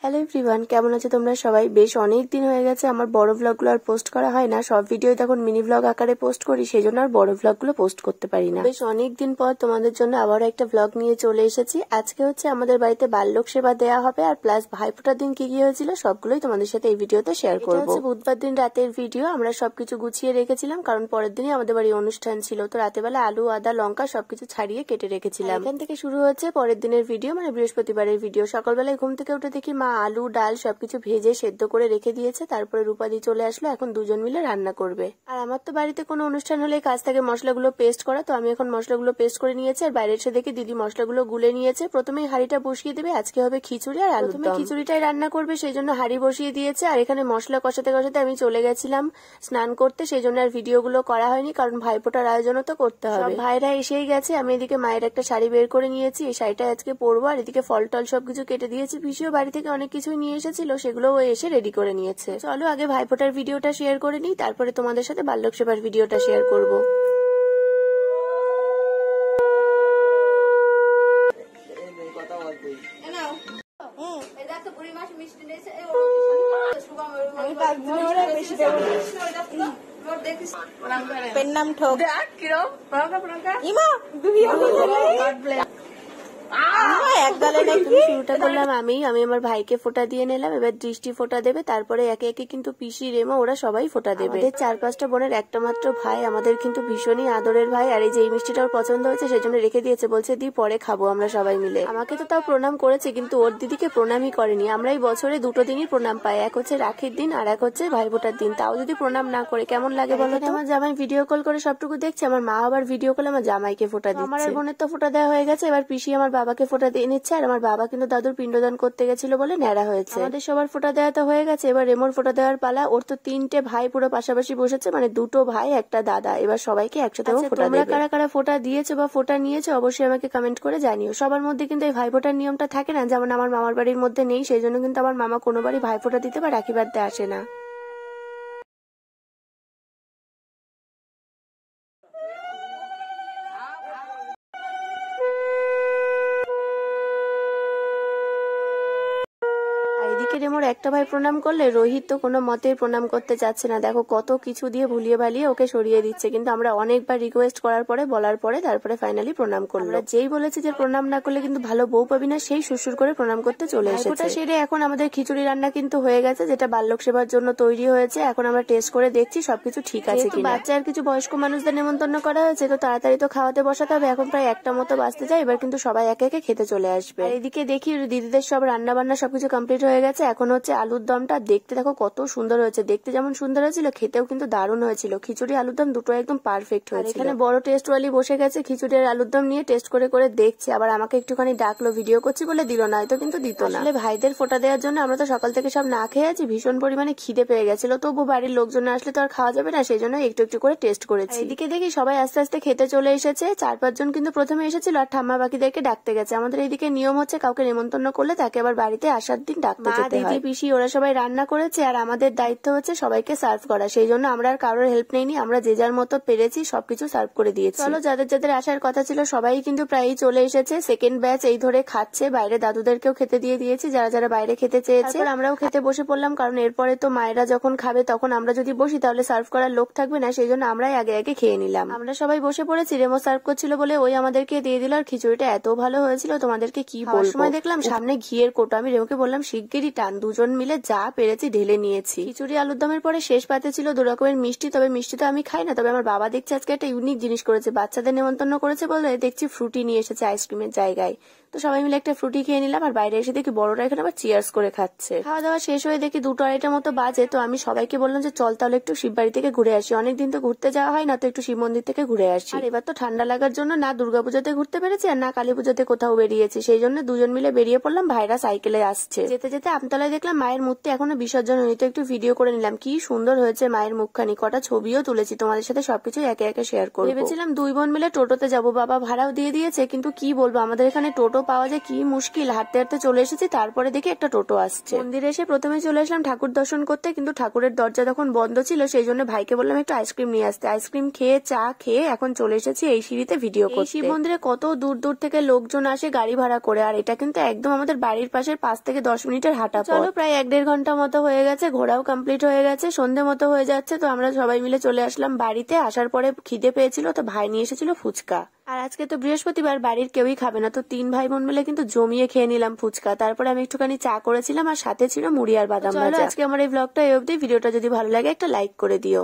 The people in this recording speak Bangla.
হ্যালো এভরিওয়ান, কেমন আছো তোমরা সবাই? বেশ অনেক দিন হয়ে গেছে আমার বড় ব্লগগুলো আর পোস্ট করা হয় না। সব ভিডিও এখন মিনি ব্লগ আকারে পোস্ট করি, সেই জন্য আর বড় ব্লগগুলো পোস্ট করতে পারি না। বেশ অনেক দিন পর তোমাদের জন্য আবারও একটা ব্লগ নিয়ে চলে এসেছি। আজকে হচ্ছে আমাদের বাড়িতে বাল্যক সেবা দেওয়া হবে, আর প্লাস ভাইফোঁটার দিন কি কি হয়েছিল সবগুলোই তোমাদের সাথে এই ভিডিওতে শেয়ার করবো। বুধবার দিন রাতের ভিডিও, আমরা সবকিছু গুছিয়ে রেখেছিলাম কারণ পরের দিনই আমাদের বাড়ি অনুষ্ঠান ছিল। তো রাতে বেলা আলু, আদা, লঙ্কা সবকিছু ছাড়িয়ে কেটে রেখেছিলাম। এখান থেকে শুরু হচ্ছে পরের দিনের ভিডিও, মানে বৃহস্পতিবারের ভিডিও। সকালবেলায় ঘুম থেকে উঠে দেখি মা আলু, ডাল সবকিছু ভেজে সেদ্ধ করে রেখে দিয়েছে। তারপরে রূপাদি চলে আসলো, এখন দুজন মিলে রান্না করবে। আর আমার তো বাড়িতে কোনো অনুষ্ঠান হলে কাজ থাকে মশলাগুলো পেস্ট করা, তো আমি এখন মশলাগুলো পেস্ট করে নিয়েছি। আর বাইরে এসে দেখি দিদি মশলাগুলো গুলে নিয়েছে। প্রথমেই হাঁড়িটা বসিয়ে দেবে, আজকে হবে খিচুড়ি আর আলু। তুমি খিচুড়িটাই রান্না করবে, সেই জন্য হাঁড়ি বসিয়ে দিয়েছে। আর এখানে মশলা কষাতে কষাতে আমি চলে গেছিলাম স্নান করতে, সেই জন্য আর ভিডিওগুলো করা হয়নি, কারণ ভাইফোঁটার আয়োজনও তো করতে হবে। ভাইরা এসেই গেছে। আমি এদিকে মায়ের একটা শাড়ি বের করে নিয়েছি, এই শাড়িটা আজকে পরবো। আর এদিকে ফল টল সবকিছু কেটে দিয়েছি। পিসিও বাড়ি থেকে অনেক কিছুই নিয়ে এসেছিল, সেগুলো ও এসে রেডি করে নিয়েছে। চলো আগে ভাইফোঁটার ভিডিওটা শেয়ার করে নিই, তারপরে তোমাদের সাথে বাল্যক সেবার ভিডিওটা শেয়ার করব। শুরুটা করলাম আমি আমার ভাইকে ফোঁটা দিয়ে নিলাম। এবার দৃষ্টি ফোঁটা দেবে, তারপরে একে একে কিন্তু পিসি, রেমা ওরা সবাই ফোঁটা দেবে। আমাদের 4-5টা বোনের একটা মাত্র ভাই, আমাদের কিন্তু ভীষণই আদরের ভাই। আর এই যে এই মিষ্টিটা ওর পছন্দ হয়েছে, সেই জন্য রেখে দিয়েছে, বলছে দি পরে খাবো আমরা সবাই মিলে। আমাকে তো তাও প্রণাম করেছে, কিন্তু ওর দিদিকে প্রণামই করেনি। আমরা এই বছরে দুটো দিনই প্রণাম পাই, এক হচ্ছে রাখির দিন আর এক হচ্ছে ভাইফোঁটার দিন। তাও যদি প্রণাম না করে কেমন লাগে বলো? আমার জামাই ভিডিও কল করে সবটুকু দেখছে, আমার মা আবার ভিডিও কলে আমার জামাইকে ফোঁটা দিচ্ছে। আমার বোনের তো ফোঁটা দেওয়া হয়ে গেছে, এবার পিসি আমার বাবাকে ফোঁটা দিয়ে নিচ্ছে। আর আমার বাবা কিন্তু দাদুর পিণ্ডদান করতে গেছিল বলে ন্যাড়া হয়েছে। আমাদের সবার ফোঁটা দেওয়া তো হয়ে গেছে, এবার রেমোর ফোঁটা দেওয়ার পালা। ওর তো 3টে ভাই পুরো পাশাপাশি বসেছে, মানে 2টো ভাই একটা দাদা। এবার সবাইকে একসাথে ফোঁটা দেবে। কারা কারা ফোঁটা দিয়েছো বা ফোঁটা নিয়েছো অবশ্যই আমাকে কমেন্ট করে জানিও। সবার মধ্যে কিন্তু এই ভাইফোঁটার নিয়মটা থাকে না, যেমন আমার মামার বাড়ির মধ্যে নেই, সেই জন্য কিন্তু আমার মামা কোনো বাড়ি ভাইফোঁটা দিতে বা রাখি বাঁধতে আসে না। রেমোর একটা ভাই প্রণাম করলে রোহিত তো কোনো মতেই প্রণাম করতে চাচ্ছে না। দেখো কত কিছু দিয়ে ভুলিয়ে ভালিয়ে ওকে সরিয়ে দিচ্ছে, কিন্তু আমরা অনেকবার রিকোয়েস্ট করার পরে বলার পরে তারপরে ফাইনালি প্রণাম করলো। যেই বলেছে যে প্রণাম না করলে কিন্তু ভালো বউ পাবি না, সেই সুরসুর করে প্রণাম করতে চলে এসেছে। ওটা সেরে এখন আমাদের খিচুড়ি রান্না কিন্তু হয়ে গেছে, যেটা বাল্যক সেবার জন্য তৈরি হয়েছে। এখন আমরা টেস্ট করে দেখছি সবকিছু ঠিক আছে কিনা। বাচ্চা আর কিছু বয়স্ক মানুষদের নেমন্তন্ন করা হয়েছে, তো তাড়াতাড়ি তো খাওয়াতে বসাতে হবে। এখন প্রায় 1টা মতো বাজতে যায়, এবার কিন্তু সবাই একে একে খেতে চলে আসবে। এদিকে দেখি দিদিদের সব রান্না বান্না সবকিছু কমপ্লিট হয়ে গেছে। এখন হচ্ছে আলুর দমটা, দেখতে দেখো কত সুন্দর হয়েছে। দেখতে যেমন সুন্দর হয়েছিল, খেতেও কিন্তু দারুণ হয়েছিল। খিচুড়ি আলুর দম দুটো একদম পারফেক্ট হয়েছে। এখানে বড় টেস্ট ওয়ালি বসে গেছে, খিচুড়ি আর আলুর দম নিয়ে টেস্ট করে করে দেখছে। আবার আমাকে একটুখানি ডাকলো, ভিডিও করছি বলে দিল না, হয়তো কিন্তু দিত না। আসলে ভাইদের ফোঁটা দেওয়ার জন্য আমরা তো সকাল থেকে সব না খেয়ে আছি, ভীষণ পরিমাণে খিদে পেয়ে গেছিল। তবু বাড়ির লোকজন আসলে তো আর খাওয়া যাবে না, সেই জন্য একটু একটু করে টেস্ট করেছি। এদিকে দেখি সবাই আস্তে আস্তে খেতে চলে এসেছে। 4-5 জন কিন্তু প্রথমে এসেছিল, আর ঠাম্মা বাকিদেরকে ডাকতে গেছে। আমাদের এইদিকে নিয়ম হচ্ছে কাউকে নেমন্তন্ন করলে তাকে আবার বাড়িতে আসার দিন ডাকতে যেতে হয়। দিদি, পিসি ওরা সবাই রান্না করেছে, আর আমাদের দায়িত্ব হচ্ছে সবাইকে সার্ভ করা। সেই জন্য আমরা আর কারোর হেল্প নেইনি, আমরা যে যার মতো পেরেছি সবকিছু সার্ভ করে দিয়েছি। চলো, যাদের যাদের আসার কথা ছিল সবাই কিন্তু প্রায়ই চলে এসেছে। সেকেন্ড ব্যাচ এই ধরে খাচ্ছে। বাইরে দাদুদেরকেও খেতে দিয়ে দিয়েছি, যারা যারা বাইরে খেতে চেয়েছে। আমরাও খেতে বসে পড়লাম, কারণ এরপরে তো মায়েরা যখন খাবে তখন আমরা যদি বসি তাহলে সার্ভ করার লোক থাকবে না, সেই জন্য আমরাই আগে আগে খেয়ে নিলাম। আমরা সবাই বসে পড়েছি। রেমো সার্ভ করছিল বলে ওই আমাদেরকে দিয়ে দিল। আর খিচুড়িটা এত ভালো হয়েছিল, তোমাদেরকে কি বলবো। সময় দেখলাম সামনে ঘিয়ের কোটো, আমি রেমোকে বললাম শিগগিরই টান। দুজন মিলে যা পেরেছি ঢেলে নিয়েছি। খিচুড়ি আলুর দমের পরে শেষ পাতে ছিল 2 রকমের মিষ্টি। তবে মিষ্টি তো আমি খাই না, তবে আমার বাবা দেখছি আজকে একটা ইউনিক জিনিস করেছে। বাচ্চাদের নেমন্তন্ন করেছে বলে দেখছি ফ্রুটি নিয়ে এসেছে আইসক্রিমের জায়গায়। তো সবাই মিলে একটা ফ্রুটি খেয়ে নিলাম। আর বাইরে এসে দেখি বড়রা এখানে আবার চিয়ার্স করে খাচ্ছে। খাওয়া দাওয়া শেষ হয়ে দেখি 2-2:30 মতো বাজে। তো আমি সবাইকে বললাম যে চল তাহলে একটু শিববাড়ি থেকে ঘুরে আসি, অনেকদিন তো ঘুরতে যাওয়া হয় না, তো একটু শিব মন্দির থেকে ঘুরে আসি। আর এবার তো ঠান্ডা লাগার জন্য না দুর্গাপুজোতে ঘুরতে পেরেছি আর না কালী পুজোতে কোথাও বেরিয়েছি, সেই জন্য দুজন মিলে বেরিয়ে পড়লাম। ভাইরা সাইকেলে আসছে। যেতে যেতে আমতলায় দেখলাম মায়ের মূর্তি এখনো বিসর্জন হয়নি, তো একটু ভিডিও করে নিলাম। কি সুন্দর হয়েছে মায়ের মুখখানি, কটা ছবিও তুলেছি, তোমাদের সাথে সবকিছু একে একে শেয়ার করব। ভেবেছিলাম 2 বোন মিলে টোটোতে যাব, বাবা ভাড়াও দিয়ে দিয়েছে, কিন্তু কি বলবো আমাদের এখানে টোটো টোটো পাওয়া যায় কি মুশকিল, হাঁটতে হাঁটতে চলে এসেছি, তারপরে দেখি একটা টোটো আসছে। মন্দিরে এসে প্রথমে চলে আসলাম ঠাকুর দর্শন করতে, কিন্তু ঠাকুরের দরজা তখন বন্ধ ছিল, সেই জন্য ভাইকে বললাম একটু আইসক্রিম নিয়ে আসতে। আইসক্রিম খেয়ে চা খেয়ে এখন চলে এসেছি এই সিঁড়িতে ভিডিও করতে। শিব মন্দিরে কত দূর দূর থেকে লোকজন আসে গাড়ি ভাড়া করে, আর এটা কিন্তু একদম আমাদের বাড়ির পাশের 5 থেকে 10 মিনিটের হাঁটা পথ। চলো প্রায় 1-1.5 ঘন্টা মতো হয়ে গেছে, ঘোরাও কমপ্লিট হয়ে গেছে, সন্ধ্যে মতো হয়ে যাচ্ছে। তো আমরা সবাই মিলে চলে আসলাম বাড়িতে। আসার পরে খিদে পেয়েছিল, তো ভাই নিয়ে এসেছিল ফুচকা। আর আজকে তো বৃহস্পতিবার, বাড়ির কেউই খাবে না, তো 3 ভাই বোন মিলে কিন্তু জমিয়ে খেয়ে নিলাম ফুচকা। তারপরে আমি একটুখানি চা করেছিলাম, আর সাথে ছিল মুড়ি আর বাদাম ভাজা। আজকে আমার এই ব্লগটা এই অবধি। ভিডিওটা যদি ভালো লাগে একটা লাইক করে দিও।